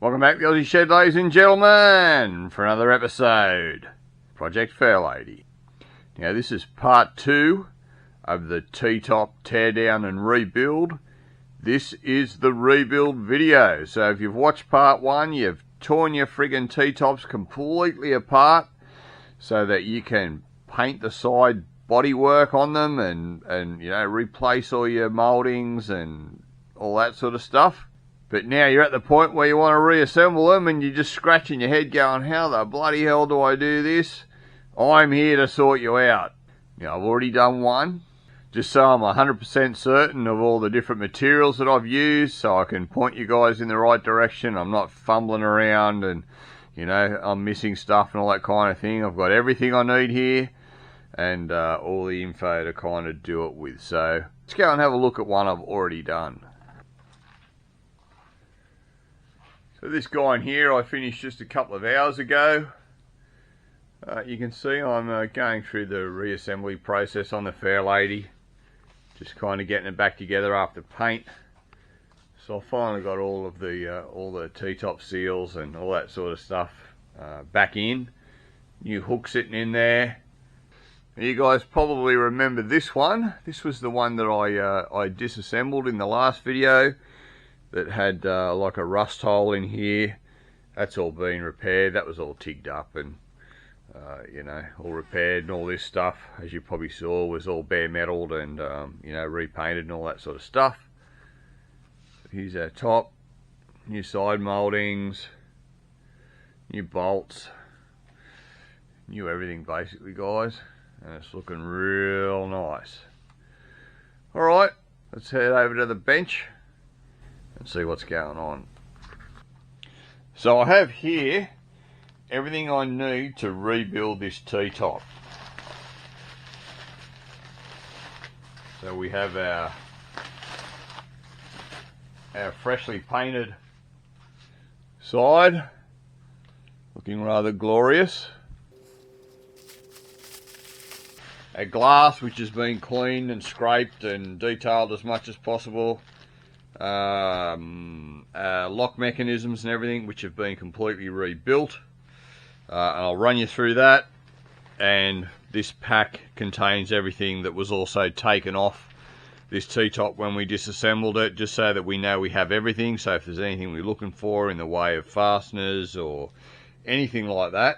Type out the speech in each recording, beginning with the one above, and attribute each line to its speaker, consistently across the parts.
Speaker 1: Welcome back to the Aussie Shed, ladies and gentlemen, for another episode. Project Fairlady. Now this is part 2 of the T-top teardown and rebuild. This is the rebuild video. So if you've watched part 1, you've torn your friggin' T-tops completely apart so that you can paint the side bodywork on them and you know, replace all your mouldings and all that sort of stuff. But now you're at the point where you want to reassemble them and you're just scratching your head going, how the bloody hell do I do this? I'm here to sort you out. Now, I've already done one, just so I'm 100% certain of all the different materials that I've used, so I can point you guys in the right direction. I'm not fumbling around and, you know, I'm missing stuff and all that kind of thing. I've got everything I need here and all the info to kind of do it with. So let's go and have a look at one I've already done. So this guy in here I finished just a couple of hours ago. You can see I'm going through the reassembly process on the Fairlady, just kind of getting it back together after paint. So I finally got all the T-top seals and all that sort of stuff back in. New hook sitting in there. You guys probably remember this one. This was the one that I disassembled in the last video. That had like a rust hole in here. That's all been repaired. That was all tigged up and you know, all repaired, and all this stuff, as you probably saw, was all bare metalled and you know, repainted and all that sort of stuff. Here's our top, new side mouldings, new bolts, new everything basically, guys, and it's looking real nice. Alright, let's head over to the bench and see what's going on. So I have here everything I need to rebuild this T-top. So we have our freshly painted side, looking rather glorious. Our glass, which has been cleaned and scraped and detailed as much as possible. Lock mechanisms and everything, which have been completely rebuilt, and I'll run you through that. And this pack contains everything that was also taken off this T-top when we disassembled it, just so that we know we have everything. So if there's anything we're looking for in the way of fasteners or anything like that,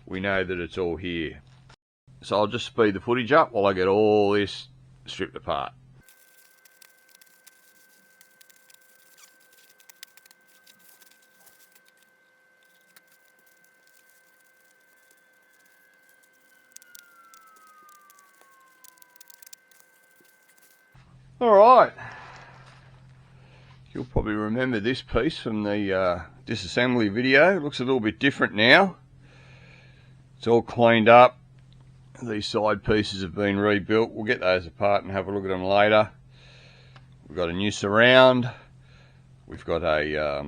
Speaker 1: we know that it's all here. So I'll just speed the footage up while I get all this stripped apart. Alright, you'll probably remember this piece from the disassembly video. It looks a little bit different now. It's all cleaned up. These side pieces have been rebuilt. We'll get those apart and have a look at them later. We've got a new surround. We've got a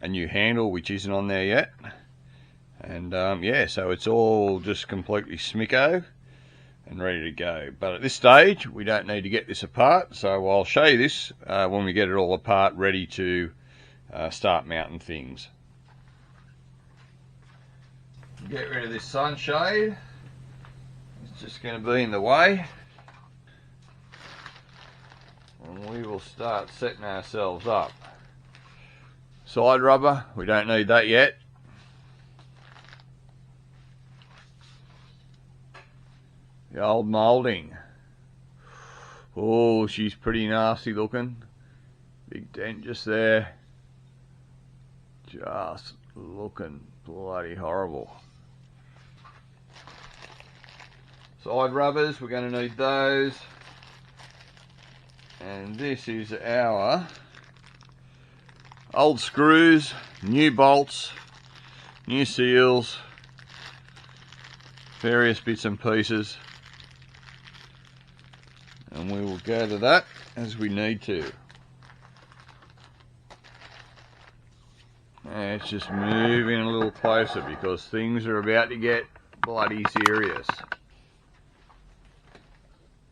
Speaker 1: new handle which isn't on there yet. And yeah, so it's all just completely smicko and ready to go. But at this stage we don't need to get this apart, so I'll show you this when we get it all apart, ready to start mounting things. Get rid of this sunshade, it's just going to be in the way, and we will start setting ourselves up. Side rubber, we don't need that yet. The old moulding. Oh, she's pretty nasty looking. Big dent just there. Just looking bloody horrible. Side rubbers, we're going to need those. And this is our old screws, new bolts, new seals, various bits and pieces. And we will go to that as we need to. And it's just moving a little closer because things are about to get bloody serious.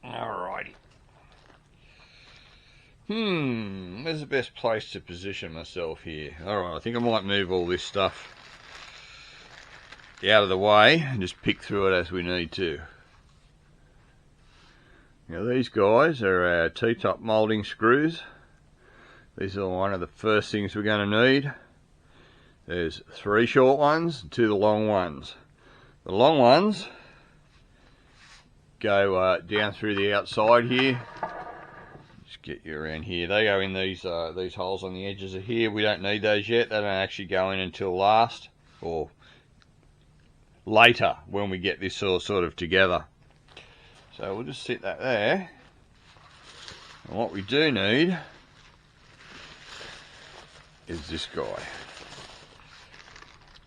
Speaker 1: Alrighty. Where's the best place to position myself here? Alright, I think I might move all this stuff out of the way and just pick through it as we need to. Now these guys are our T-top moulding screws. These are one of the first things we're going to need. There's 3 short ones and 2 the long ones. The long ones go down through the outside here. Just get you around here. They go in these holes on the edges of here. We don't need those yet. They don't actually go in until last or later when we get this sort of together. So we'll just set that there. And what we do need is this guy.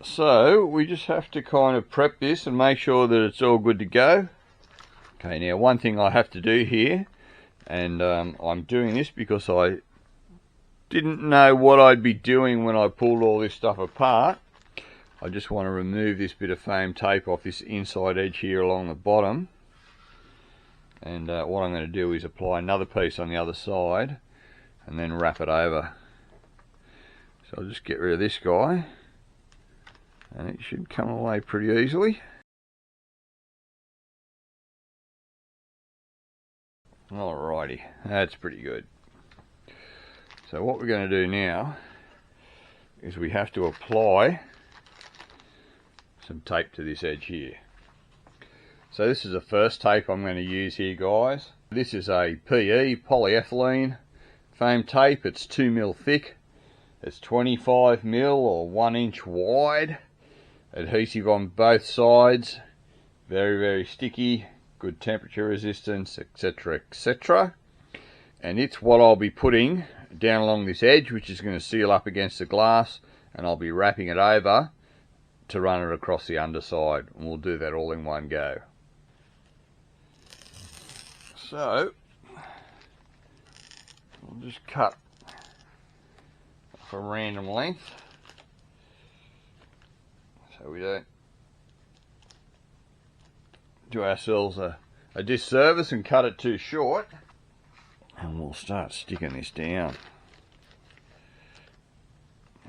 Speaker 1: So we just have to kind of prep this and make sure that it's all good to go. Okay, now one thing I have to do here, and I'm doing this because I didn't know what I'd be doing when I pulled all this stuff apart. I just want to remove this bit of foam tape off this inside edge here along the bottom. And what I'm going to do is apply another piece on the other side and then wrap it over. So I'll just get rid of this guy and it should come away pretty easily. Alrighty, that's pretty good. So what we're going to do now is we have to apply some tape to this edge here. So this is the first tape I'm going to use here, guys. This is a PE, polyethylene foam tape. It's 2 mil thick. It's 25 mil or 1 inch wide. Adhesive on both sides. Very, very sticky. Good temperature resistance, etc, etc. And it's what I'll be putting down along this edge, which is going to seal up against the glass, and I'll be wrapping it over to run it across the underside, and we'll do that all in one go. So we'll just cut for random length so we don't do ourselves a disservice and cut it too short. And we'll start sticking this down.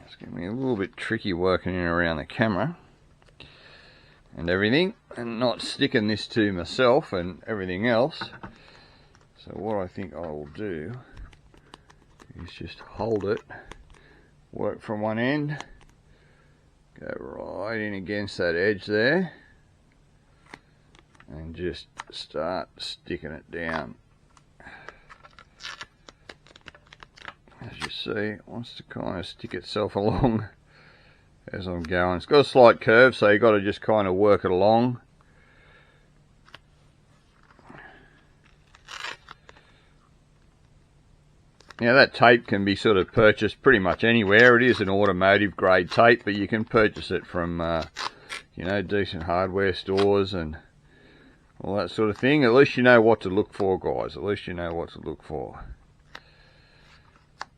Speaker 1: It's going to be a little bit tricky working in around the camera and everything, and not sticking this to myself and everything else. So what I think I will do is just hold it, work from one end, go right in against that edge there, and just start sticking it down. As you see, it wants to kind of stick itself along as I'm going. It's got a slight curve, so you've got to just kind of work it along. Now that tape can be sort of purchased pretty much anywhere. It is an automotive grade tape, but you can purchase it from you know, decent hardware stores and all that sort of thing. At least you know what to look for, guys. At least you know what to look for.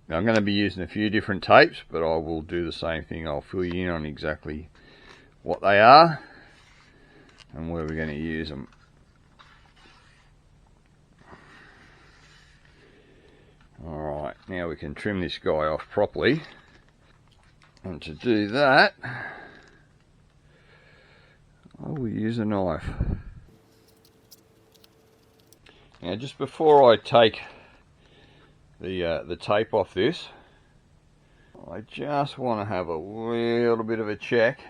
Speaker 1: Now I'm going to be using a few different tapes, but I will do the same thing. I'll fill you in on exactly what they are and where we're going to use them. Alright, now we can trim this guy off properly. And to do that, I will use a knife. Now just before I take the tape off this, I just want to have a little bit of a check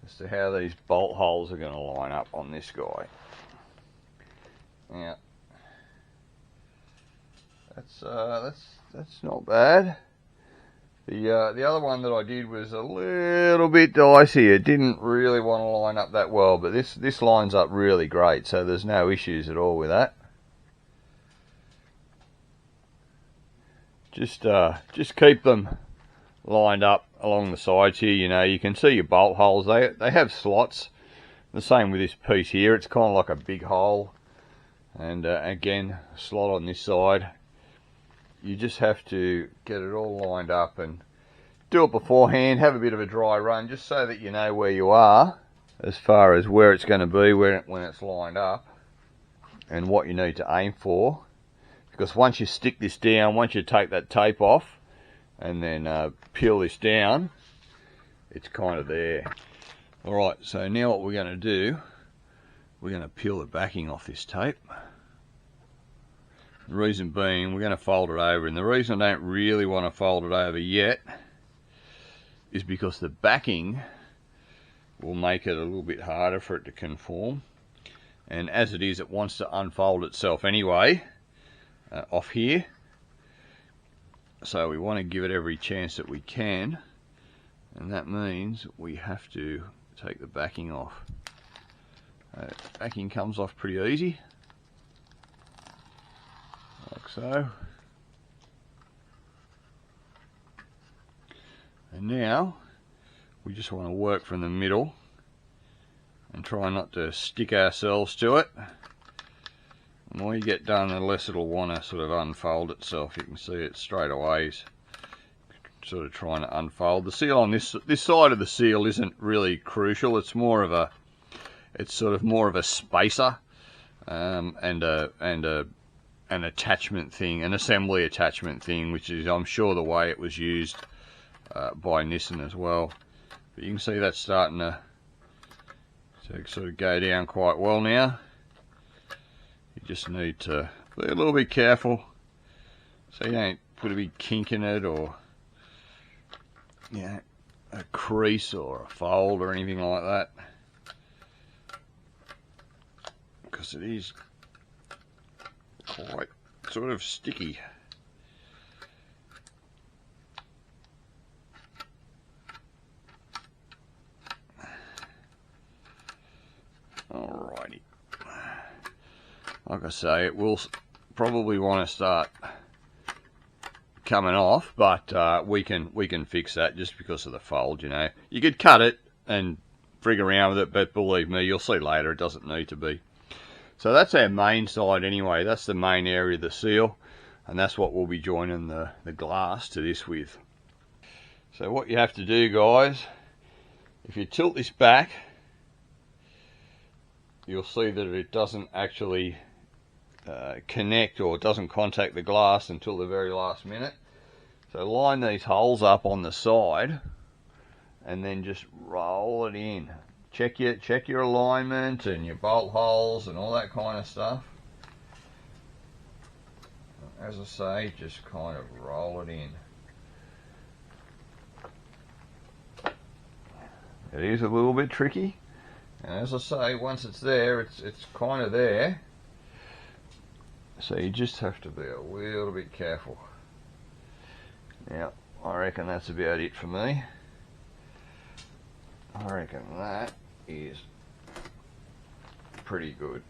Speaker 1: as to how these bolt holes are going to line up on this guy. Now that's not bad. The other one that I did was a little bit dicey. It didn't really want to line up that well, but this lines up really great, so there's no issues at all with that. Just keep them lined up along the sides here. You know, you can see your bolt holes. They have slots. The same with this piece here. It's kind of like a big hole, and again, a slot on this side. You just have to get it all lined up and do it beforehand. Have a bit of a dry run, just so that you know where you are as far as where it's going to be when it's lined up and what you need to aim for because once you stick this down, once you take that tape off and then peel this down, it's kind of there. Alright, so now what we're going to do, we're going to peel the backing off this tape. The reason being, we're going to fold it over, and the reason I don't really want to fold it over yet is because the backing will make it a little bit harder for it to conform, and as it is, it wants to unfold itself anyway off here, so we want to give it every chance that we can, and that means we have to take the backing off. Backing comes off pretty easy, like so. And now we just want to work from the middle and try not to stick ourselves to it. The more you get done, the less it'll want to sort of unfold itself. You can see it straight away is sort of trying to unfold. The seal on this side of the seal isn't really crucial. It's more of a, it's sort of more of a spacer and an attachment thing, an assembly attachment thing, which is, I'm sure, the way it was used by Nissan as well. But you can see that's starting to sort of go down quite well now. You just need to be a little bit careful so you don't put a big kink in it, or a crease or a fold or anything like that, because it is quite sort of sticky. Alrighty. Like I say, it will probably want to start coming off, but we can fix that just because of the fold. You know, you could cut it and frig around with it, but believe me, you'll see later it doesn't need to be. So that's our main side anyway. That's the main area of the seal, and that's what we'll be joining the glass to this with. So what you have to do, guys, if you tilt this back, you'll see that it doesn't actually connect, or it doesn't contact the glass until the very last minute. So line these holes up on the side and then just roll it in. Check your alignment and your bolt holes and all that kind of stuff. As I say, just kind of roll it in. It is a little bit tricky, and as I say, once it's there, it's kind of there. So you just have to be a little bit careful. Now, I reckon that's about it for me. I reckon that is pretty good.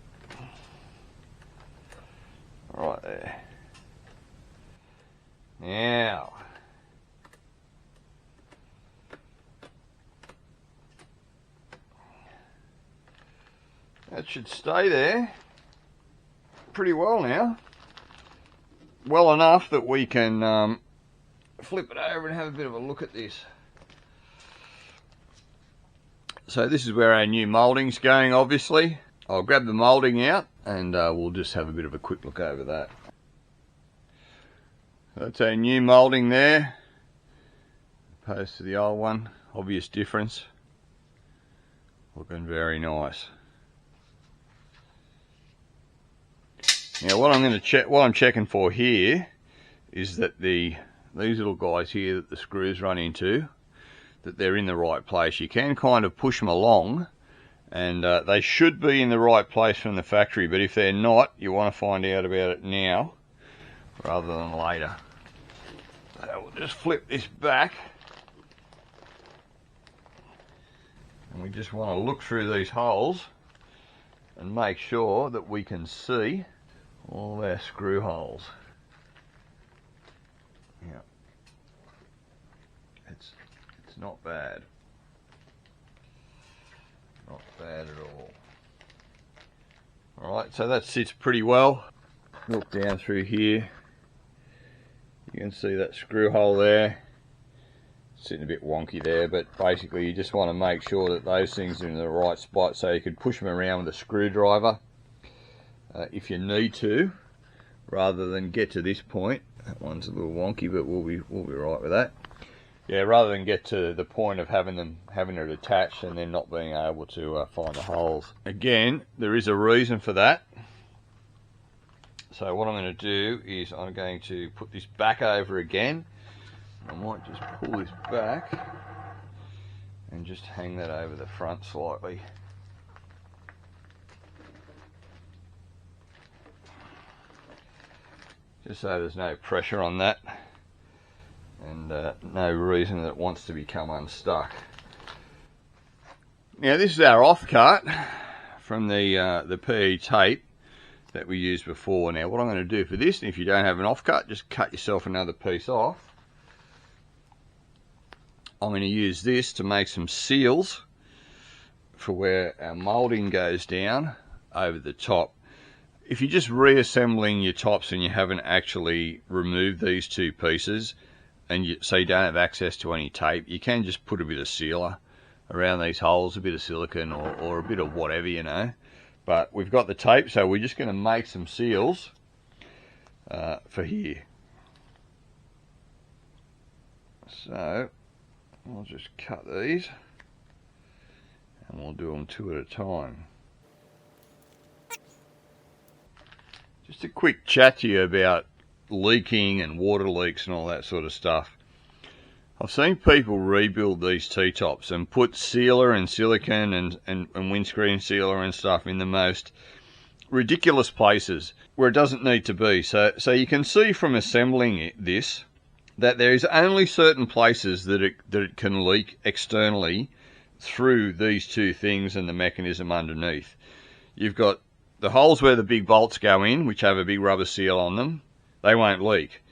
Speaker 1: Right there. Now, that should stay there pretty well now. Well enough that we can flip it over and have a bit of a look at this. So this is where our new moulding's going, obviously. I'll grab the moulding out and we'll just have a bit of a quick look over that. That's our new moulding there, opposed to the old one. Obvious difference. Looking very nice. Now what I'm checking for here is that these little guys here that the screws run into, that they're in the right place. You can kind of push them along, and they should be in the right place from the factory, but if they're not, you want to find out about it now rather than later. So we'll just flip this back, and we just want to look through these holes and make sure that we can see all of our screw holes. Yeah, it's not bad. Not bad at all. Alright, so that sits pretty well. Look down through here. You can see that screw hole there. Sitting a bit wonky there, but basically you just want to make sure that those things are in the right spot so you can push them around with a screwdriver if you need to, rather than get to this point. That one's a little wonky, but we'll be right with that. Yeah, rather than get to the point of having it attached and then not being able to find the holes. Again, there is a reason for that. So what I'm going to do is I'm going to put this back over again. I might just pull this back and just hang that over the front slightly. Just so there's no pressure on that and no reason that it wants to become unstuck. Now this is our offcut from the PE tape that we used before. Now what I'm going to do for this, if you don't have an offcut, just cut yourself another piece off. I'm going to use this to make some seals for where our moulding goes down over the top. If you're just reassembling your tops and you haven't actually removed these two pieces, and so you don't have access to any tape, you can just put a bit of sealer around these holes, a bit of silicone or a bit of whatever, you know. But we've got the tape, so we're just going to make some seals for here. So I'll just cut these and we'll do them two at a time. Just a quick chat to you about leaking and water leaks and all that sort of stuff. I've seen people rebuild these T-tops and put sealer and silicone and windscreen sealer and stuff in the most ridiculous places where it doesn't need to be. So you can see from assembling this that there is only certain places that it can leak externally through these two things and the mechanism underneath. You've got the holes where the big bolts go in, which have a big rubber seal on them. They won't leak.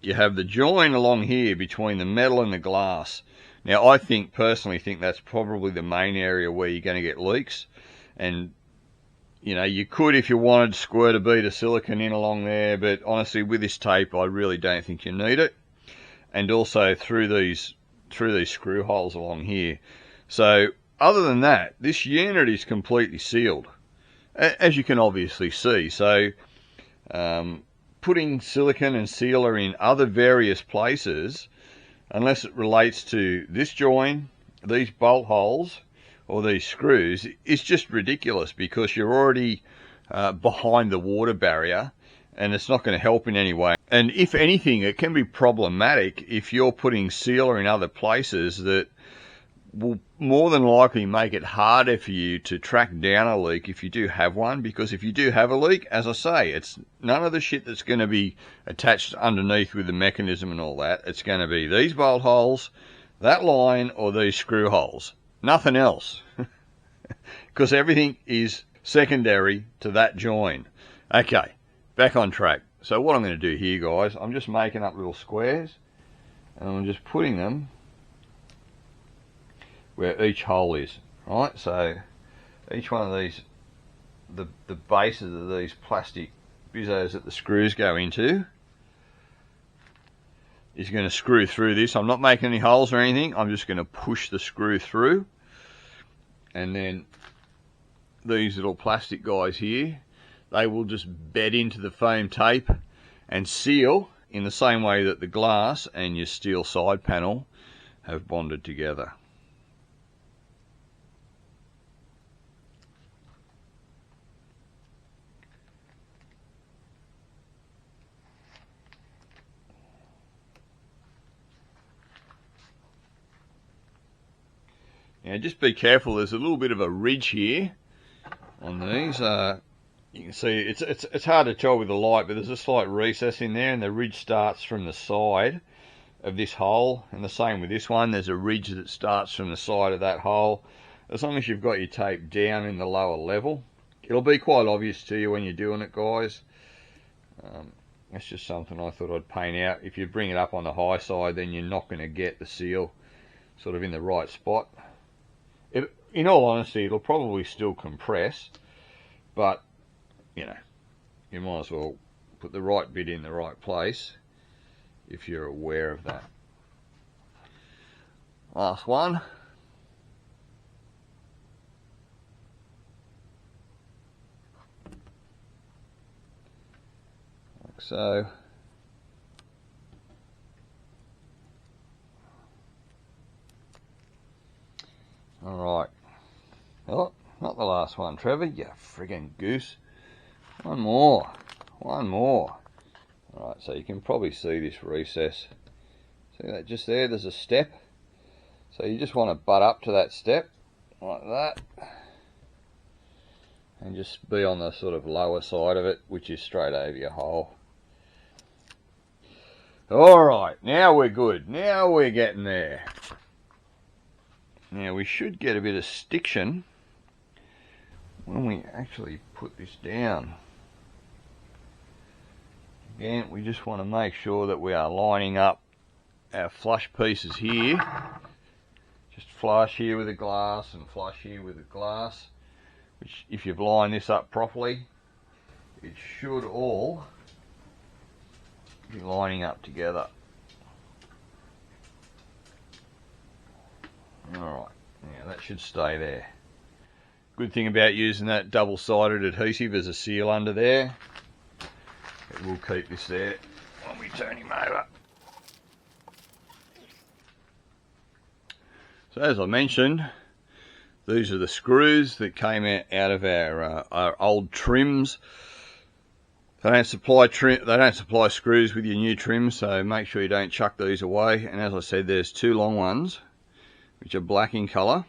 Speaker 1: You have the join along here between the metal and the glass. Now I personally think that's probably the main area where you're going to get leaks. And you know, you could, if you wanted, squirt a bead of silicone in along there, but honestly with this tape I really don't think you need it. And also through these screw holes along here. So other than that, this unit is completely sealed, as you can obviously see. So putting silicone and sealer in other various places, unless it relates to this join, these bolt holes, or these screws, is just ridiculous, because you're already behind the water barrier and it's not going to help in any way. And if anything, it can be problematic if you're putting sealer in other places that will more than likely make it harder for you to track down a leak if you do have one. Because if you do have a leak, as I say, it's none of the shit that's going to be attached underneath with the mechanism and all that. It's going to be these bolt holes, that line, or these screw holes. Nothing else. Because everything is secondary to that join. Okay, back on track. So what I'm going to do here, guys, I'm just making up little squares and I'm just putting them where each hole is, right? So each one of these, the bases of these plastic bizzos that the screws go into is going to screw through this. I'm not making any holes or anything, I'm just going to push the screw through. And then these little plastic guys here, they will just bed into the foam tape and seal in the same way that the glass and your steel side panel have bonded together. Now just be careful, there's a little bit of a ridge here on these. You can see it's hard to tell with the light, but there's a slight recess in there, and the ridge starts from the side of this hole, and the same with this one. There's a ridge that starts from the side of that hole. As long as you've got your tape down in the lower level, it'll be quite obvious to you when you're doing it, guys. That's just something I thought I'd paint out. If you bring it up on the high side, then you're not going to get the seal sort of in the right spot. In all honesty, it'll probably still compress, but you know, you might as well put the right bit in the right place if you're aware of that. Last one. like so. Alright. Oh, not the last one, Trevor, you friggin' goose. One more. One more. Alright, so you can probably see this recess. See that just there? There's a step. So you just want to butt up to that step, like that. And just be on the sort of lower side of it, which is straight over your hole. Alright, now we're good. Now we're getting there. Now we should get a bit of stiction when we actually put this down. Again, we just want to make sure that we are lining up our flush pieces here. Just flush here with the glass and flush here with the glass. Which, if you've lined this up properly, it should all be lining up together. Alright, now that should stay there. Good thing about using that double-sided adhesive as a seal under there, it will keep this there when we turn him over. So as I mentioned, these are the screws that came out of our old trims. They don't supply screws with your new trims, so make sure you don't chuck these away. And as I said, there's two long ones, which are black in colour,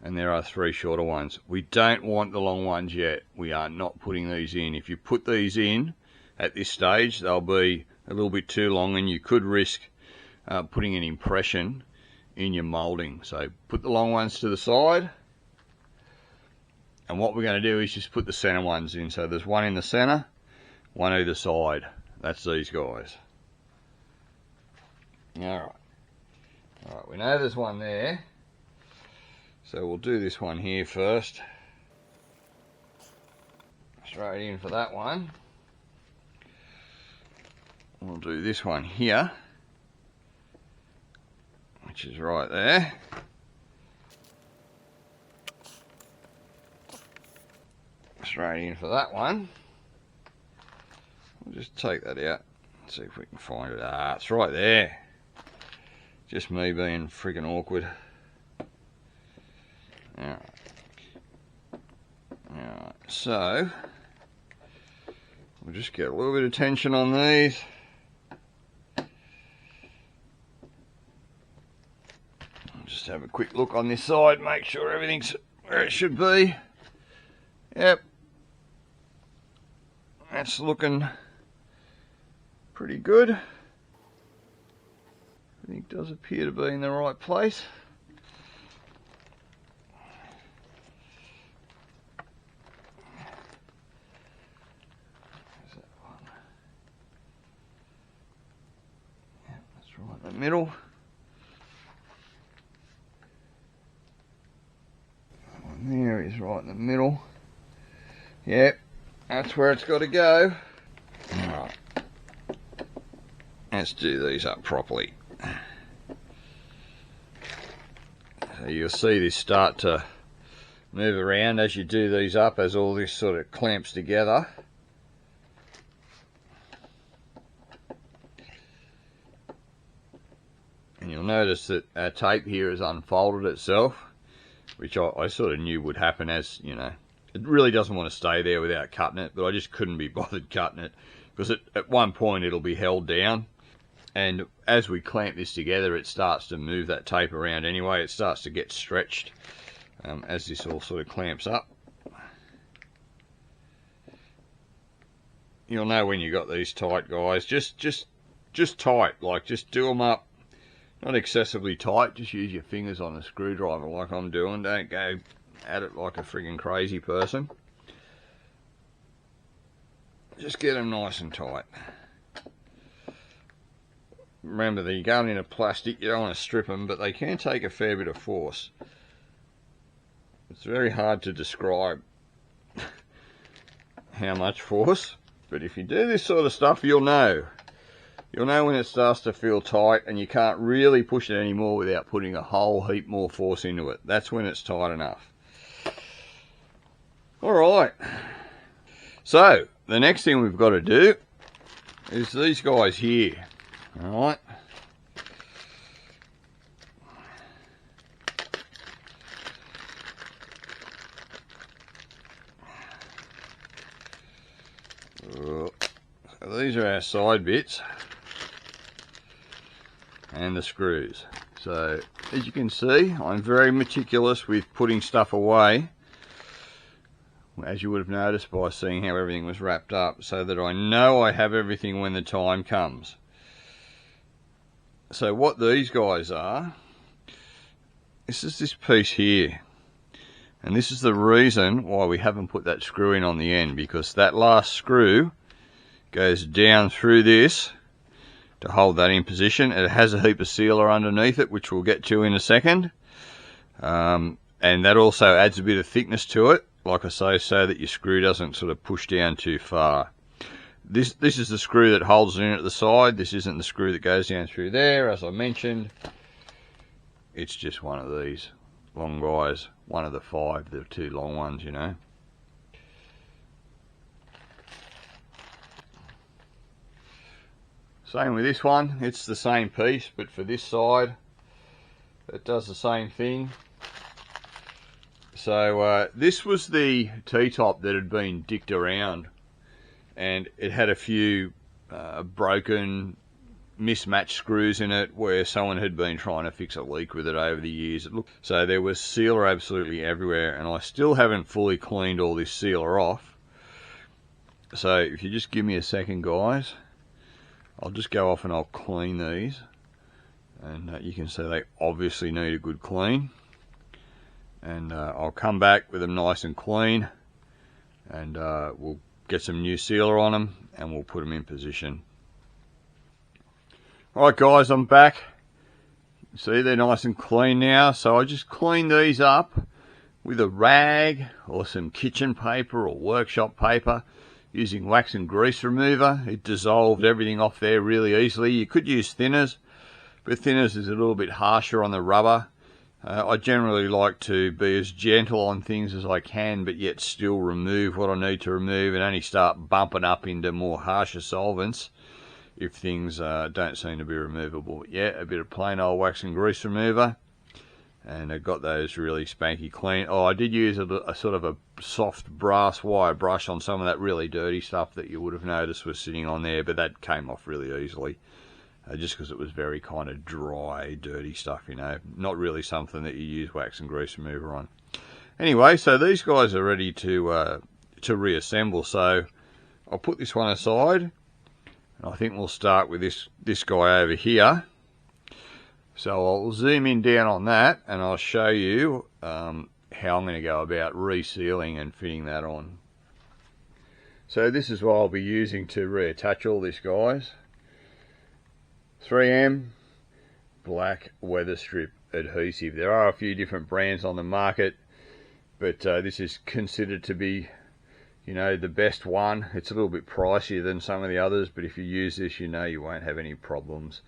Speaker 1: and there are three shorter ones. We don't want the long ones yet. We are not putting these in. If you put these in at this stage, they'll be a little bit too long, and you could risk putting an impression in your moulding. So put the long ones to the side, and what we're going to do is just put the centre ones in. So there's one in the centre, one either side. That's these guys. Alright, we know there's one there, so we'll do this one here first. Straight in for that one. We'll do this one here, which is right there. Straight in for that one. We'll just take that out, see if we can find it. Ah, it's right there. Just me being friggin' awkward. Alright. Alright, so we'll just get a little bit of tension on these. Just have a quick look on this side, make sure everything's where it should be. Yep. That's looking pretty good. Everything does appear to be in the right place. There's that one. Yeah, that's right in the middle. That one there is right in the middle. Yep, that's where it's got to go. Alright. Let's do these up properly. So you'll see this start to move around as you do these up, as all this sort of clamps together. And you'll notice that our tape here has unfolded itself, which I sort of knew would happen, as you know. It really doesn't want to stay there without cutting it, but I just couldn't be bothered cutting it, because at one point it'll be held down. And as we clamp this together, it starts to move that tape around anyway. It starts to get stretched as this all sort of clamps up. You'll know when you got these tight, guys. Just tight, like just do them up. Not excessively tight. Just use your fingers on a screwdriver like I'm doing. Don't go at it like a friggin' crazy person. Just get them nice and tight. Remember that you're going into plastic, you don't want to strip them, but they can take a fair bit of force. It's very hard to describe how much force, but if you do this sort of stuff, you'll know. You'll know when it starts to feel tight and you can't really push it anymore without putting a whole heap more force into it. That's when it's tight enough. Alright, so the next thing we've got to do is these guys here. Alright. So these are our side bits and the screws. So as you can see, I'm very meticulous with putting stuff away, as you would have noticed by seeing how everything was wrapped up, so that I know I have everything when the time comes. So what these guys are, this is this piece here, and this is the reason why we haven't put that screw in on the end, because that last screw goes down through this to hold that in position. It has a heap of sealer underneath it, which we'll get to in a second, and that also adds a bit of thickness to it, like I say, so that your screw doesn't sort of push down too far. This is the screw that holds it in at the side. This isn't the screw that goes down through there, as I mentioned. It's just one of these long guys, one of the 5, the 2 long ones, you know. Same with this one, it's the same piece, but for this side it does the same thing. So this was the T-top that had been dicked around, and it had a few broken, mismatched screws in it where someone had been trying to fix a leak with it over the years. So there was sealer absolutely everywhere, and I still haven't fully cleaned all this sealer off. So if you just give me a second, guys, I'll just go off and I'll clean these, and you can see they obviously need a good clean, and I'll come back with them nice and clean, and we'll get some new sealer on them and we'll put them in position. Alright guys, I'm back. See, they're nice and clean now, so I just cleaned these up with a rag or some kitchen paper or workshop paper, using wax and grease remover. It dissolved everything off there really easily. You could use thinners, but thinners is a little bit harsher on the rubber. I generally like to be as gentle on things as I can, but yet still remove what I need to remove, and only start bumping up into more harsher solvents if things don't seem to be removable. Yeah, a bit of plain old wax and grease remover, and I got those really spanky clean. Oh, I did use a sort of a soft brass wire brush on some of that really dirty stuff that you would have noticed was sitting on there, but that came off really easily, just because it was very kind of dry, dirty stuff, you know, not really something that you use wax and grease remover on. Anyway, so these guys are ready to reassemble, so I'll put this one aside, and I think we'll start with this guy over here. So I'll zoom in down on that, and I'll show you how I'm going to go about resealing and fitting that on. So this is what I'll be using to reattach all this, guys. 3M black weather strip adhesive. There are a few different brands on the market, but this is considered to be, you know, the best one. It's a little bit pricier than some of the others, but if you use this, you know you won't have any problems.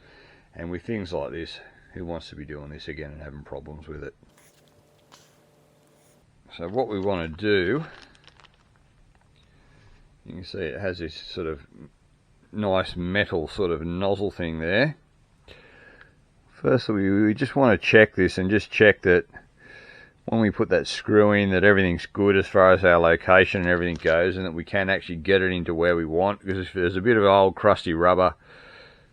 Speaker 1: And with things like this, who wants to be doing this again and having problems with it? So what we want to do, you can see it has this sort of nice metal sort of nozzle thing there. Firstly, we just want to check this and just check that when we put that screw in, that everything's good as far as our location and everything goes, and that we can actually get it into where we want, because if there's a bit of old crusty rubber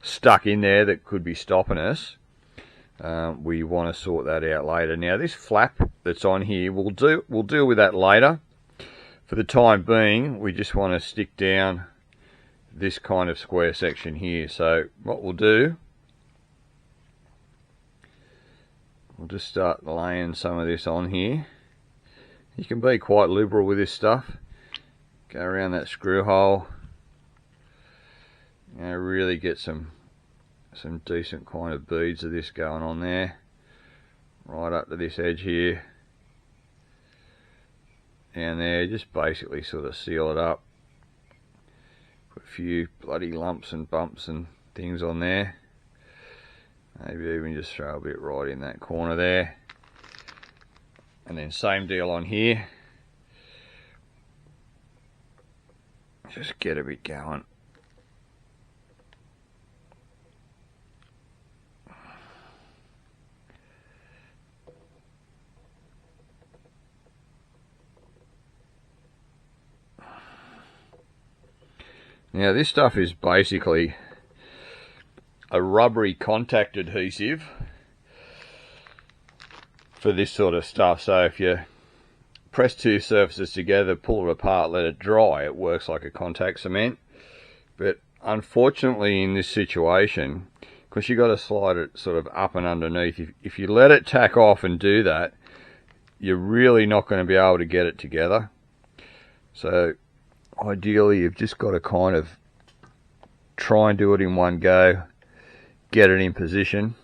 Speaker 1: stuck in there that could be stopping us, we want to sort that out later. Now this flap that's on here, we'll deal with that later. For the time being, we just want to stick down this kind of square section here. So what we'll do, we'll just start laying some of this on here. You can be quite liberal with this stuff. Go around that screw hole, you know, really get some decent kind of beads of this going on there, right up to this edge here, down there. Just basically sort of seal it up. Put a few bloody lumps and bumps and things on there. Maybe even just throw a bit right in that corner there. And then same deal on here. just get a bit going. Now this stuff is basically a rubbery contact adhesive for this sort of stuff. So if you press two surfaces together, pull it apart, let it dry, it works like a contact cement. But unfortunately in this situation, because you've got to slide it sort of up and underneath, if you let it tack off and do that, you're really not going to be able to get it together. So ideally you've just got to kind of try and do it in one go, get it in position,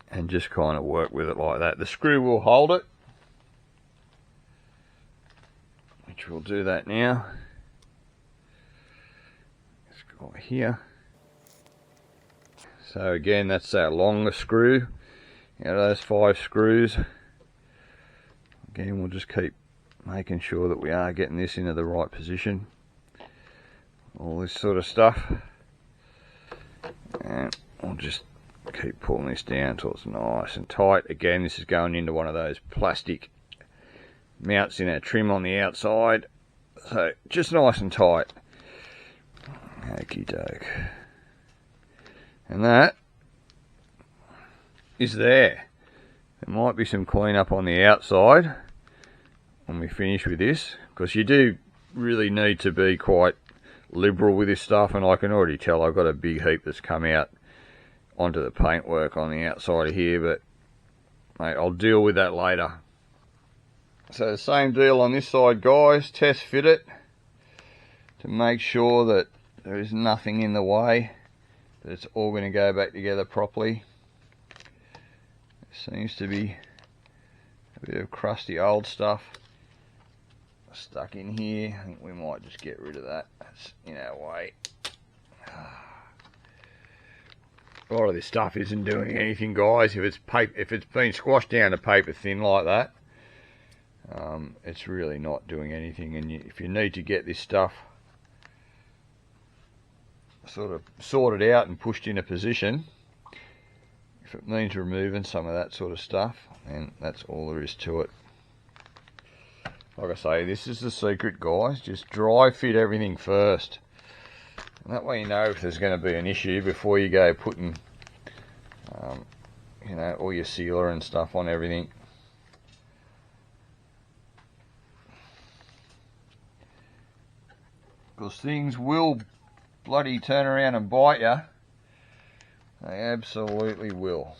Speaker 1: and just kind of work with it like that. The screw will hold it, which we'll do that now. Let's go here. So again, that's our longer screw out of those 5 screws. Again, we'll just keep making sure that we are getting this into the right position. All this sort of stuff. And we'll just keep pulling this down until it's nice and tight. Again, this is going into one of those plastic mounts in our trim on the outside. So just nice and tight. Okie doke. And that is there. There might be some cleanup on the outside when we finish with this, because you do really need to be quite liberal with this stuff, and I can already tell I've got a big heap that's come out onto the paintwork on the outside of here, but mate, I'll deal with that later. So the same deal on this side, guys. Test fit it to make sure that there is nothing in the way, that it's all going to go back together properly. There seems to be a bit of crusty old stuff stuck in here. I think we might just get rid of that. That's in our way. A lot of this stuff isn't doing anything, guys. If it's been squashed down to paper thin like that, it's really not doing anything. And if you need to get this stuff sort of sorted out and pushed in a position, if it means removing some of that sort of stuff, then that's all there is to it. Like I say, this is the secret, guys. Just dry fit everything first. And that way you know if there's going to be an issue before you go putting, you know, all your sealer and stuff on everything. Because things will bloody turn around and bite you. They absolutely will.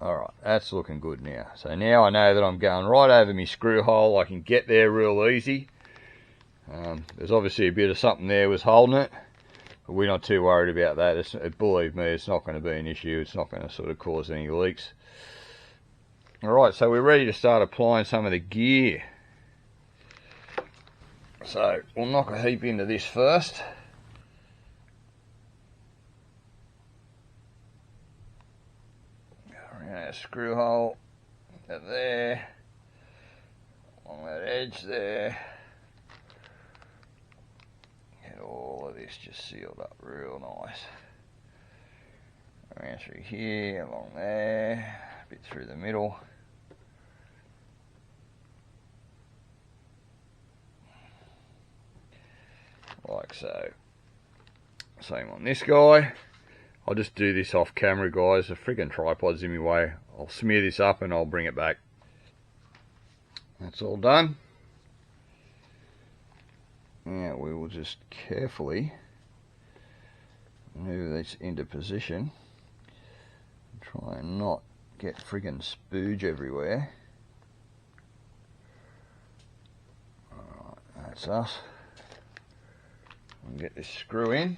Speaker 1: Alright, that's looking good now. So now I know that I'm going right over my screw hole. I can get there real easy. There's obviously a bit of something there was holding it, but we're not too worried about that. Believe me, it's not going to be an issue. It's not going to sort of cause any leaks. Alright, so we're ready to start applying some of the gear. So we'll knock a heap into this first. Around our screw hole there, along that edge there. Get all of this just sealed up real nice. Around through here, along there, a bit through the middle. Like so. Same on this guy. I'll just do this off camera, guys. The friggin' tripod's in my way. I'll smear this up and I'll bring it back. That's all done. Now we will just carefully move this into position. Try and not get friggin' spooge everywhere. Alright, that's us. We'll get this screw in.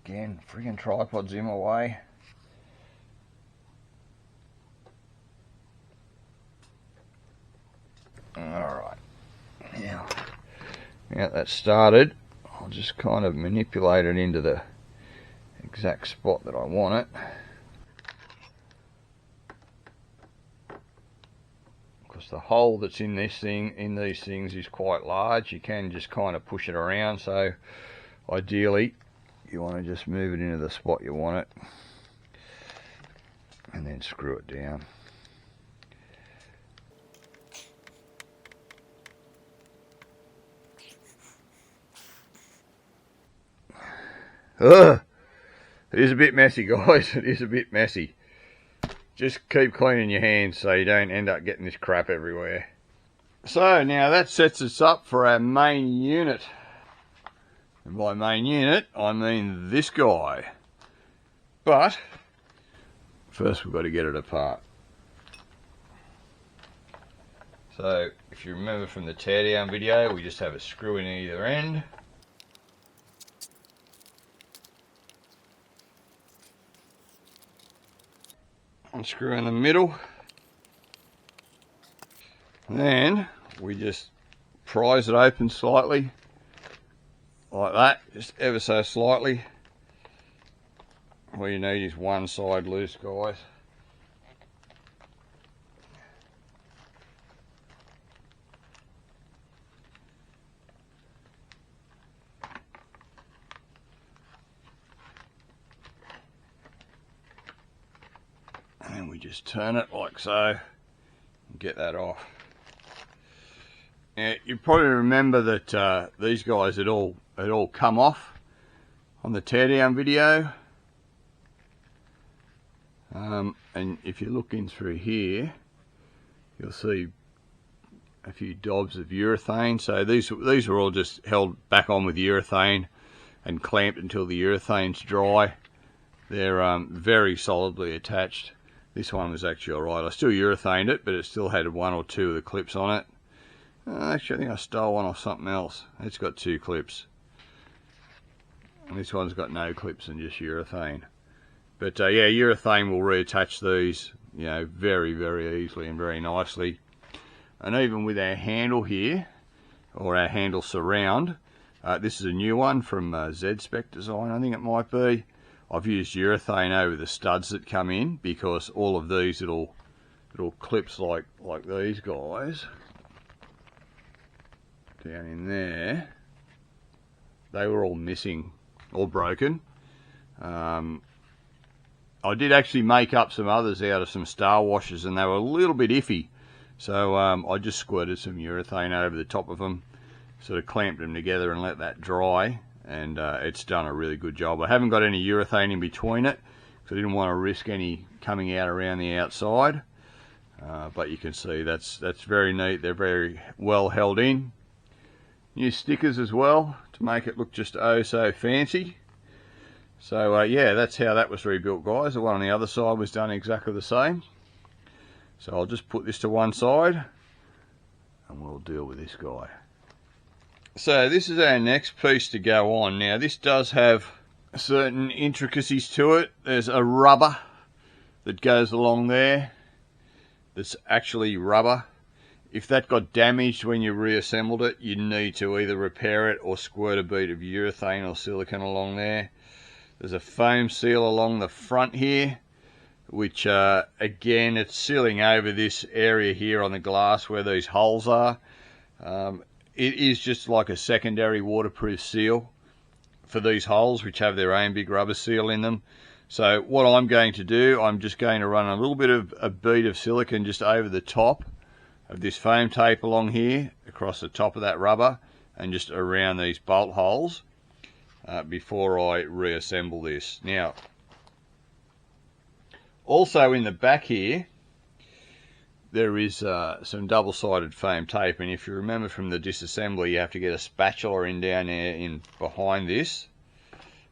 Speaker 1: Again, friggin' tripod's in my way. Alright, now that's started, I'll just kind of manipulate it into the exact spot that I want it. Because the hole that's in these things is quite large. You can just kind of push it around, so ideally you want to just move it into the spot you want it and then screw it down. Ugh! It is a bit messy, guys. It is a bit messy. Just keep cleaning your hands so you don't end up getting this crap everywhere. So now that sets us up for our main unit. And by main unit, I mean this guy. But first we've got to get it apart. So if you remember from the teardown video, we just have a screw in either end. Unscrew in the middle. Then we just prise it open slightly, like that, just ever so slightly. All you need is one side loose, guys. And we just turn it like so and get that off. Now, you probably remember that these guys had all come off on the teardown video. And if you look in through here, you'll see a few dobs of urethane. So these were all just held back on with urethane and clamped until the urethane's dry. They're very solidly attached. This one was actually alright. I still urethaned it, but it still had one or two of the clips on it. Actually, I think I stole one off something else. It's got two clips. And this one's got no clips and just urethane. But yeah, urethane will reattach these, you know, very, very easily and very nicely. And even with our handle here, or our handle surround, this is a new one from Z32 Design, I think it might be. I've used urethane over the studs that come in because all of these little clips like these guys down in there, they were all missing, all broken. I did actually make up some others out of some star washers and they were a little bit iffy, so I just squirted some urethane over the top of them, sort of clamped them together and let that dry, and it's done a really good job. I haven't got any urethane in between it because I didn't want to risk any coming out around the outside, but you can see that's very neat. They're very well held in. New stickers as well to make it look just oh so fancy. So yeah, that's how that was rebuilt, guys. The one on the other side was done exactly the same. So I'll just put this to one side and we'll deal with this guy. So this is our next piece to go on. Now this does have certain intricacies to it. There's a rubber that goes along there that's actually rubber. If that got damaged when you reassembled it, you need to either repair it or squirt a bead of urethane or silicone along there. There's a foam seal along the front here, which again, it's sealing over this area here on the glass where these holes are. It is just like a secondary waterproof seal for these holes, which have their own big rubber seal in them. So what I'm going to do, I'm just going to run a little bit of a bead of silicone just over the top of this foam tape along here, across the top of that rubber, and just around these bolt holes before I reassemble this. Now, also in the back here, there is some double-sided foam tape, and if you remember from the disassembly, you have to get a spatula in down there in behind this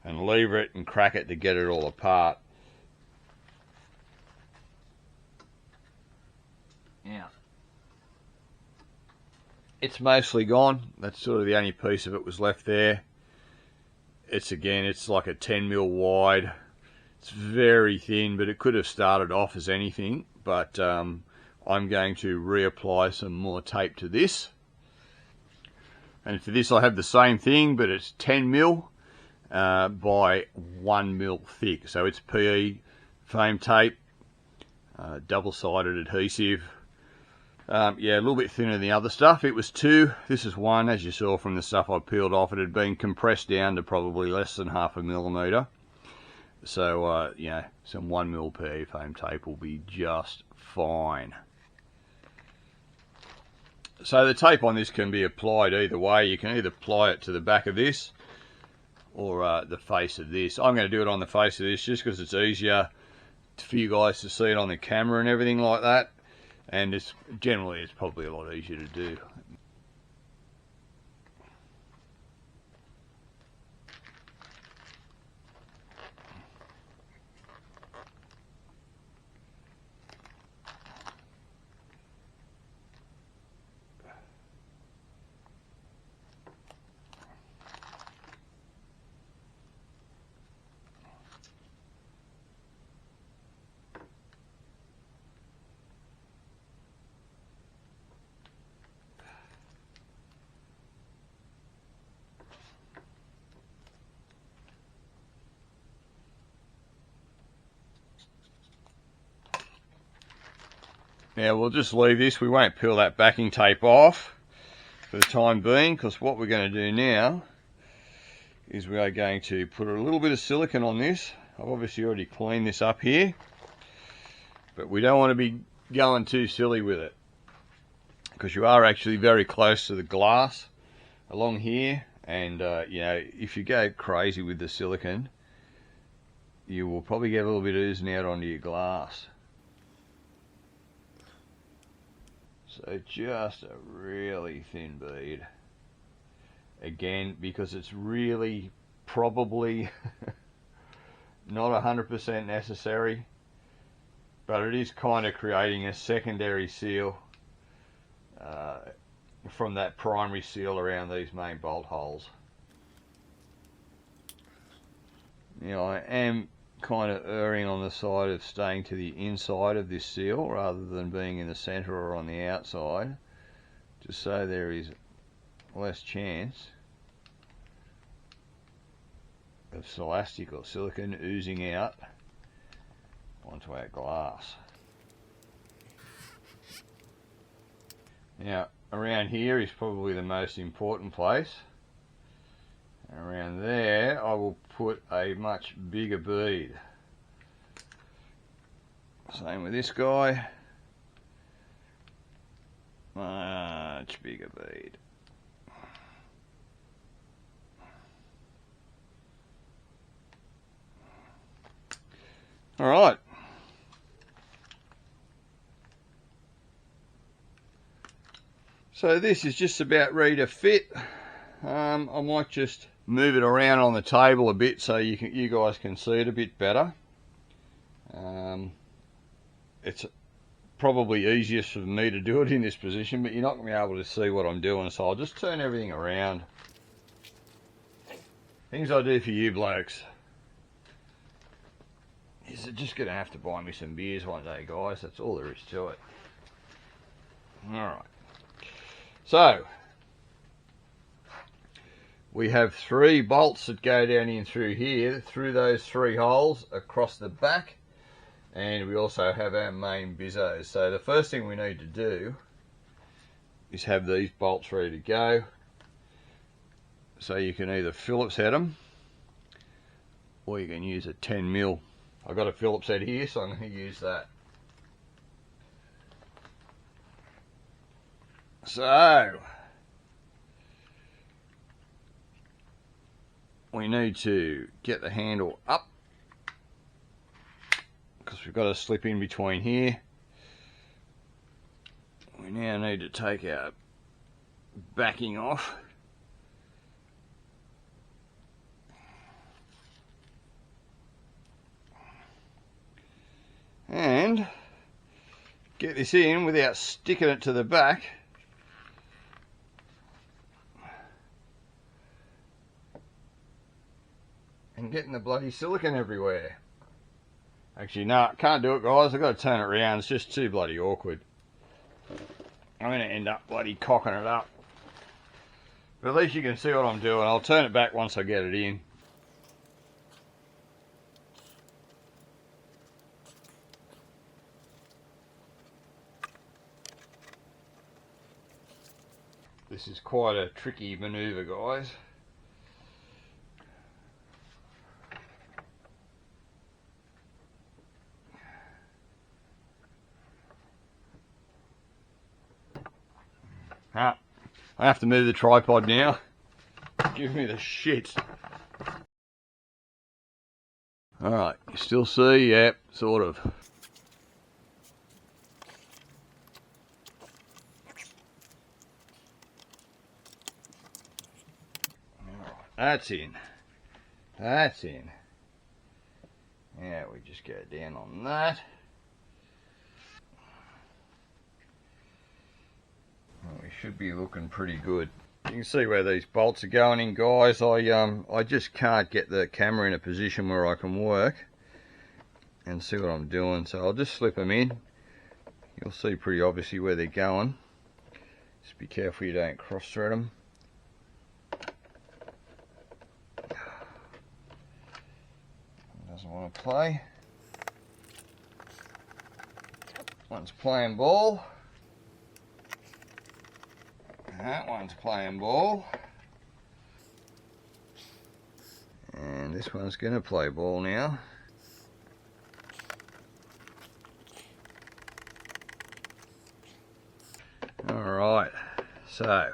Speaker 1: and lever it and crack it to get it all apart. Now, it's mostly gone. That's sort of the only piece of it was left there. It's like a 10mm wide. It's very thin, but it could have started off as anything, but I'm going to reapply some more tape to this. And for this I have the same thing, but it's 10mm, by 1 mil thick. So it's PE foam tape, double-sided adhesive. Yeah, a little bit thinner than the other stuff. It was 2, this is 1, as you saw from the stuff I peeled off. It had been compressed down to probably less than 0.5 millimetre. So, you know, some 1 mil PE foam tape will be just fine. So the tape on this can be applied either way. You can either apply it to the back of this or the face of this. I'm going to do it on the face of this just because it's easier for you guys to see it on the camera and everything like that. And it's probably a lot easier to do. Now we'll just leave this, we won't peel that backing tape off for the time being, because what we're going to do now is we are going to put a little bit of silicone on this. I've obviously already cleaned this up here, but we don't want to be going too silly with it, because you are actually very close to the glass along here, and you know, if you go crazy with the silicone, you will probably get a little bit oozing out onto your glass. So just a really thin bead. Again, because it's really probably not 100% necessary, but it is kind of creating a secondary seal from that primary seal around these main bolt holes. Now I am kind of erring on the side of staying to the inside of this seal rather than being in the center or on the outside, just so there is less chance of silastic or silicone oozing out onto our glass. Now around here is probably the most important place. Around there I will put a much bigger bead. Same with this guy. Much bigger bead. Alright. So this is just about ready to fit. I might just move it around on the table a bit so you guys can see it a bit better. It's probably easiest for me to do it in this position, but you're not going to be able to see what I'm doing, so I'll just turn everything around. Things I do for you blokes is you're just going to have to buy me some beers one day, guys. That's all there is to it. Alright. So we have 3 bolts that go down in through here, through those 3 holes across the back, and we also have our main bizzos. So the first thing we need to do is have these bolts ready to go. So you can either Phillips head them, or you can use a 10 mil. I've got a Phillips head here, so I'm going to use that. So we need to get the handle up, because we've got a slip in between here. We now need to take our backing off. And get this in without sticking it to the back. And getting the bloody silicone everywhere. Actually, no, can't do it, guys. I've got to turn it around. It's just too bloody awkward. I'm going to end up bloody cocking it up. But at least you can see what I'm doing. I'll turn it back once I get it in. This is quite a tricky manoeuvre, guys. I have to move the tripod now. Give me the shit. Alright, you still see? Yep, sort of. Alright, that's in. That's in. Yeah, we just go down on that. Well, we should be looking pretty good. You can see where these bolts are going in, guys. I just can't get the camera in a position where I can work and see what I'm doing, so I'll just slip them in. You'll see pretty obviously where they're going. Just be careful you don't cross thread them. Doesn't want to play. One's playing ball. That one's playing ball. And this one's going to play ball now. Alright, so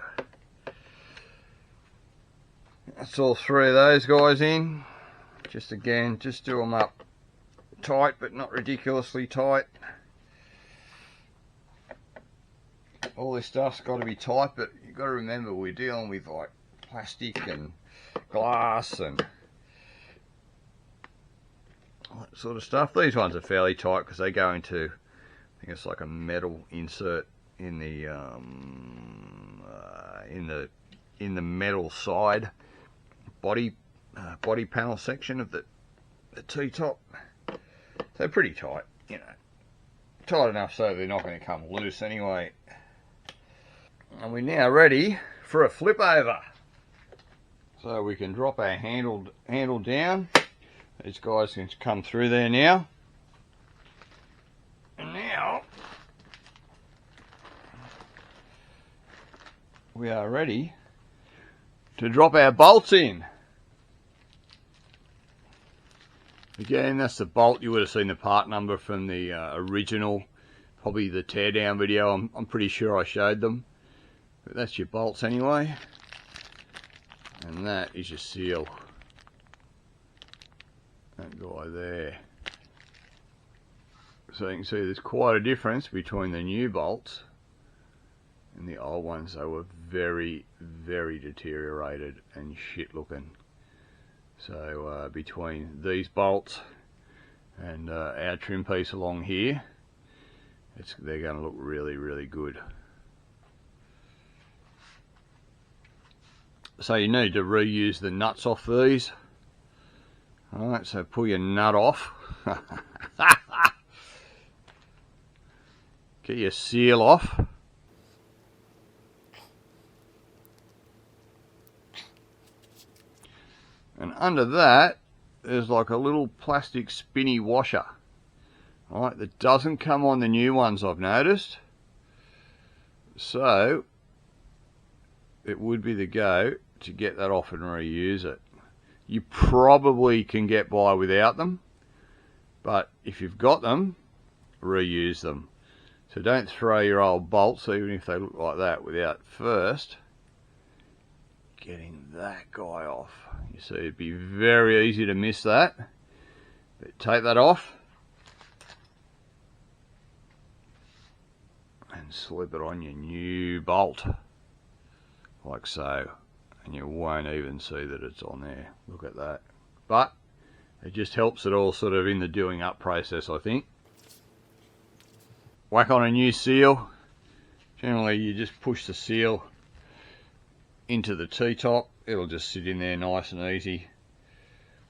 Speaker 1: that's all three of those guys in. Just again, just do them up tight, but not ridiculously tight. All this stuff's got to be tight, but you've got to remember we're dealing with like plastic and glass and all that sort of stuff. These ones are fairly tight because they go into, I think it's like a metal insert in the metal side body panel section of the T-top. So pretty tight, you know, tight enough so they're not going to come loose anyway. And we're now ready for a flip over. So we can drop our handle down. These guys can come through there now. And now we are ready to drop our bolts in. Again, that's the bolt. You would have seen the part number from the original, probably the teardown video. I'm pretty sure I showed them. But that's your bolts anyway, and that is your seal. That guy there. So you can see there's quite a difference between the new bolts and the old ones. They were very, very deteriorated and shit looking. So between these bolts and our trim piece along here, they're going to look really, really good. So you need to reuse the nuts off these. Alright, so pull your nut off. Get your seal off. And under that, there's like a little plastic spinny washer. Alright, that doesn't come on the new ones, I've noticed. So it would be the go to get that off and reuse it. You probably can get by without them, but if you've got them, reuse them. So don't throw your old bolts, even if they look like that, without first getting that guy off. You see, it'd be very easy to miss that, but take that off and slip it on your new bolt like so, and you won't even see that it's on there. Look at that. But it just helps it all sort of in the doing up process, I think. Whack on a new seal. Generally you just push the seal into the T-top. It'll just sit in there nice and easy.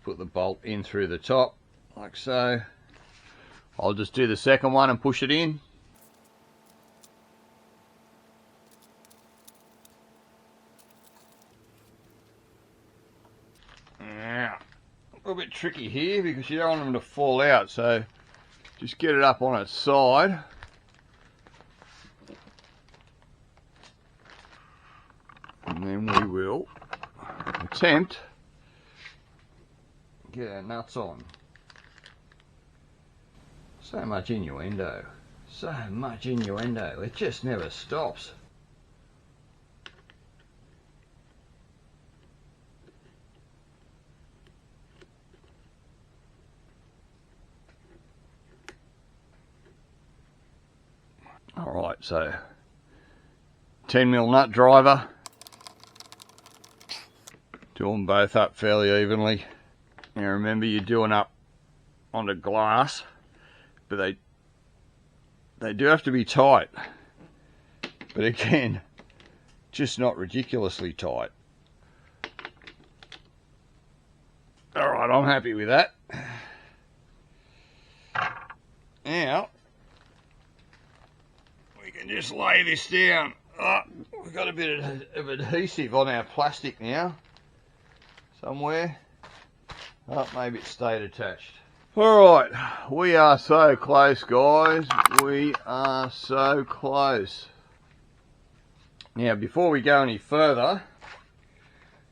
Speaker 1: Put the bolt in through the top like so. I'll just do the second one and push it in. A little bit tricky here because you don't want them to fall out, so just get it up on its side And then we will attempt to get our nuts on. So much innuendo. So much innuendo. It just never stops. Alright, so 10mm nut driver. Do them both up fairly evenly. Now remember, you're doing up onto glass, but they do have to be tight. But again, just not ridiculously tight. Alright, I'm happy with that. Now, we can just lay this down. Oh, we've got a bit of adhesive on our plastic now. Somewhere. Oh, maybe it stayed attached. Alright, we are so close, guys. We are so close. Now, before we go any further,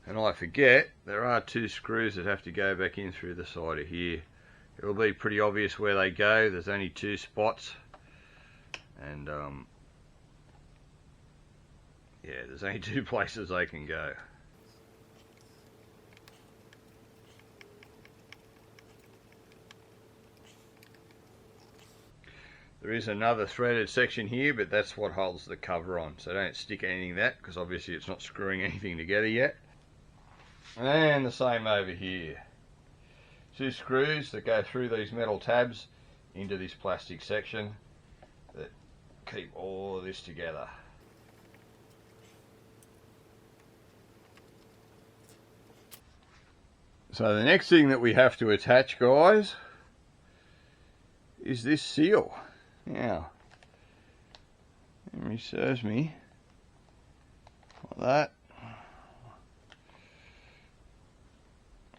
Speaker 1: and I forget, there are 2 screws that have to go back in through the side of here. It'll be pretty obvious where they go. There's only 2 spots. And, yeah, there's only 2 places they can go. There is another threaded section here, but that's what holds the cover on. So don't stick anything in that, because obviously it's not screwing anything together yet. And the same over here. 2 screws that go through these metal tabs into this plastic section that keep all of this together. So the next thing that we have to attach, guys, is this seal. Now, memory serves me, like that.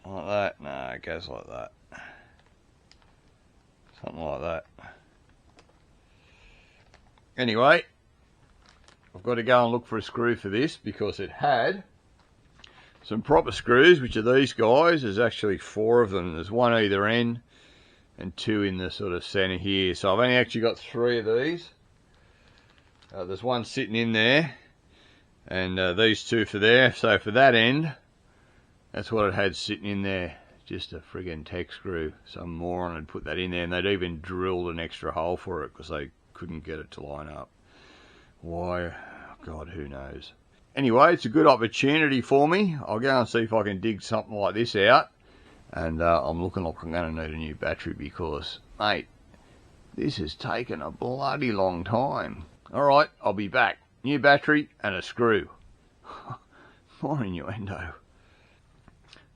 Speaker 1: Like that. No, it goes like that. Something like that. Anyway, I've got to go and look for a screw for this, because it had some proper screws, which are these guys. There's actually 4 of them. There's 1 either end and 2 in the sort of center here. So I've only actually got 3 of these. There's 1 sitting in there, and these 2 for there. So for that end, that's what it had sitting in there. Just a friggin' tech screw. Some moron had put that in there, and they'd even drilled an extra hole for it because they couldn't get it to line up. Why? God, who knows. Anyway, it's a good opportunity for me. I'll go and see if I can dig something like this out. And I'm looking like I'm going to need a new battery, because, mate, this has taken a bloody long time. Alright, I'll be back. New battery and a screw. More innuendo.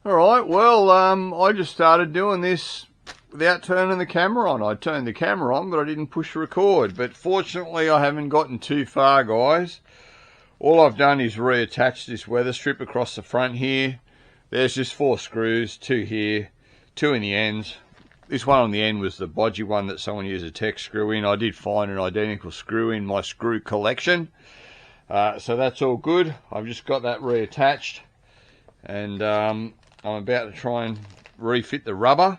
Speaker 1: Alright, well, I just started doing this without turning the camera on. I turned the camera on, but I didn't push record. But fortunately, I haven't gotten too far, guys. All I've done is reattach this weather strip across the front here. There's just 4 screws, 2 here, 2 in the ends. This one on the end was the bodgy one that someone used a tech screw in. I did find an identical screw in my screw collection. So that's all good. I've just got that reattached. And I'm about to try and refit the rubber.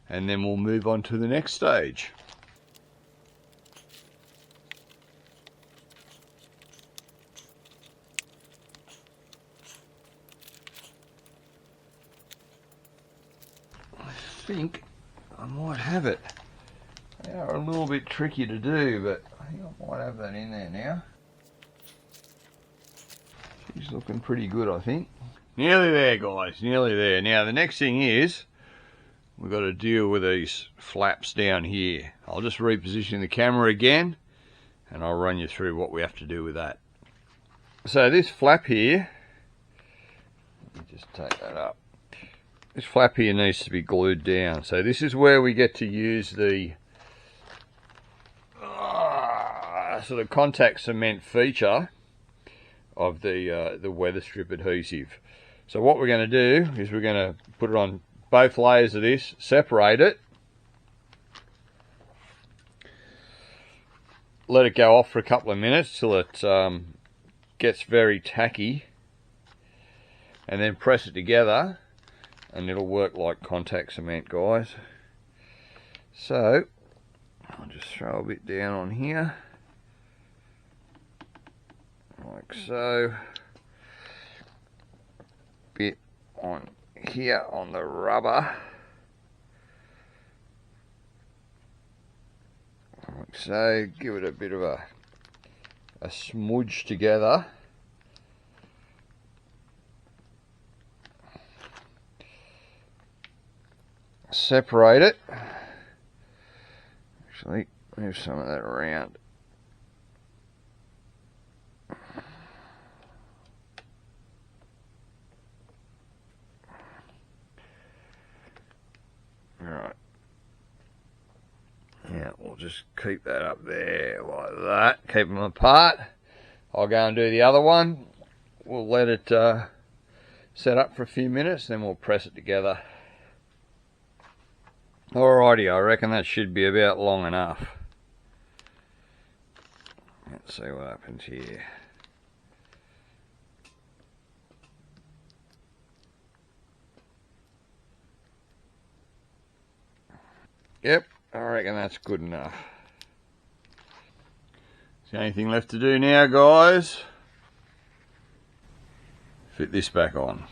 Speaker 1: And then we'll move on to the next stage. I think I might have it. They are a little bit tricky to do, but I think I might have that in there now. She's looking pretty good, I think. Nearly there, guys, nearly there. Now the next thing is, we've got to deal with these flaps down here. I'll just reposition the camera again, and I'll run you through what we have to do with that. So this flap here, let me just take that up. This flap here needs to be glued down. So this is where we get to use the sort of contact cement feature of the weather strip adhesive. So what we're going to do is we're going to put it on both layers of this, separate it, let it go off for a couple of minutes till it gets very tacky, and then press it together and it'll work like contact cement, guys. So I'll just throw a bit down on here like so, bit on here on the rubber like so, give it a bit of a smudge together. Separate it. Actually, move some of that around. Right. Yeah, we'll just keep that up there like that. Keep them apart. I'll go and do the other one. We'll let it set up for a few minutes, then we'll press it together. Alrighty, I reckon that should be about long enough. Let's see what happens here. Yep, I reckon that's good enough. Is there anything left to do now, guys? Fit this back on.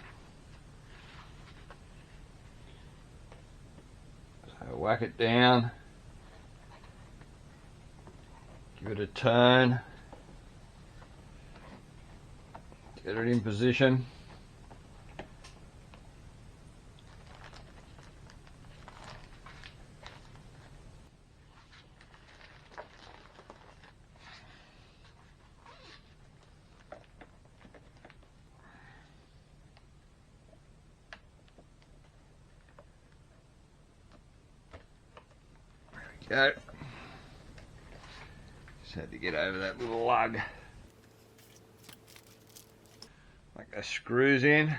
Speaker 1: So whack it down. Give it a turn. Get it in position. Go. Just had to get over that little lug. Like the screws in.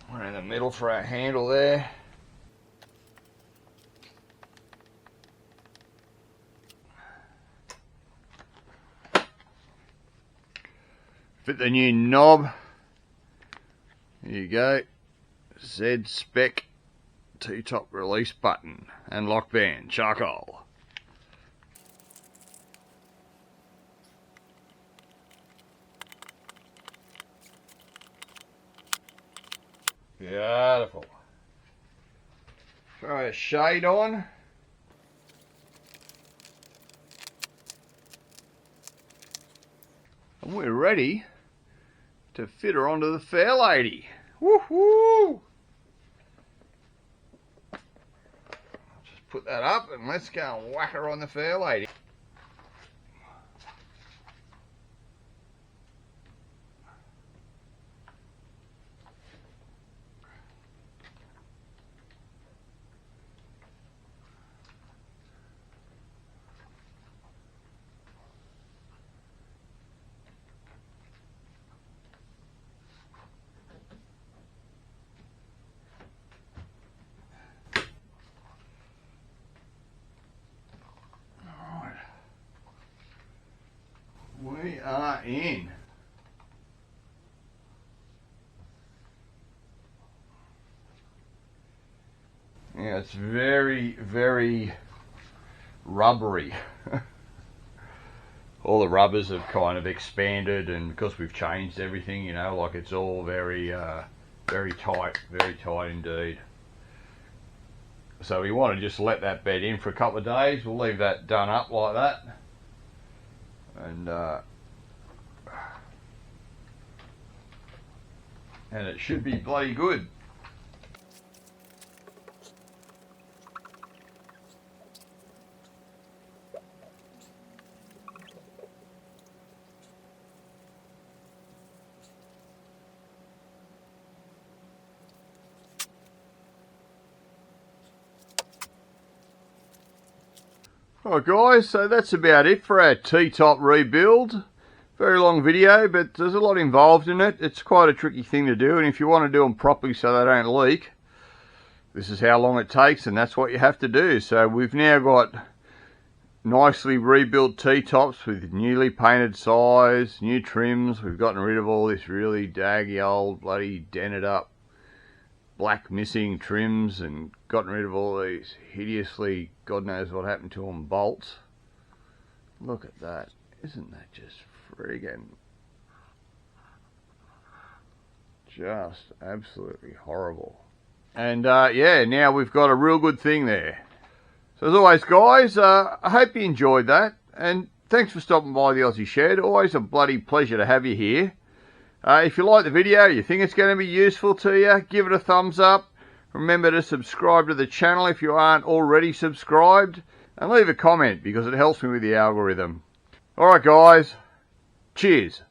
Speaker 1: One in the middle for our handle there. Fit the new knob. There you go. Z spec T-top release button and lock band, charcoal. Beautiful. Throw a shade on. And we're ready to fit her onto the Fairlady. Woohoo! Put that up and let's go and whack her on the Fairlady. We are in. Yeah, it's very, very rubbery. All the rubbers have kind of expanded, and because we've changed everything, you know, like it's all very, very tight indeed. So we want to just let that bed in for a couple of days. We'll leave that done up like that. And it should be bloody good. Alright guys, so that's about it for our T-top rebuild. Very long video, but there's a lot involved in it. It's quite a tricky thing to do, and if you want to do them properly so they don't leak, this is how long it takes, and that's what you have to do. So we've now got nicely rebuilt T-tops with newly painted sides, new trims. We've gotten rid of all this really daggy old bloody dented up black missing trims and gotten rid of all these hideously, God knows what happened to them, bolts. Look at that. Isn't that just friggin' just absolutely horrible? And yeah, now we've got a real good thing there. So as always, guys, I hope you enjoyed that, and thanks for stopping by the Aussie Shed. Always a bloody pleasure to have you here. If you like the video, you think it's going to be useful to you, give it a thumbs up. Remember to subscribe to the channel if you aren't already subscribed, and leave a comment because it helps me with the algorithm. Alright guys, cheers.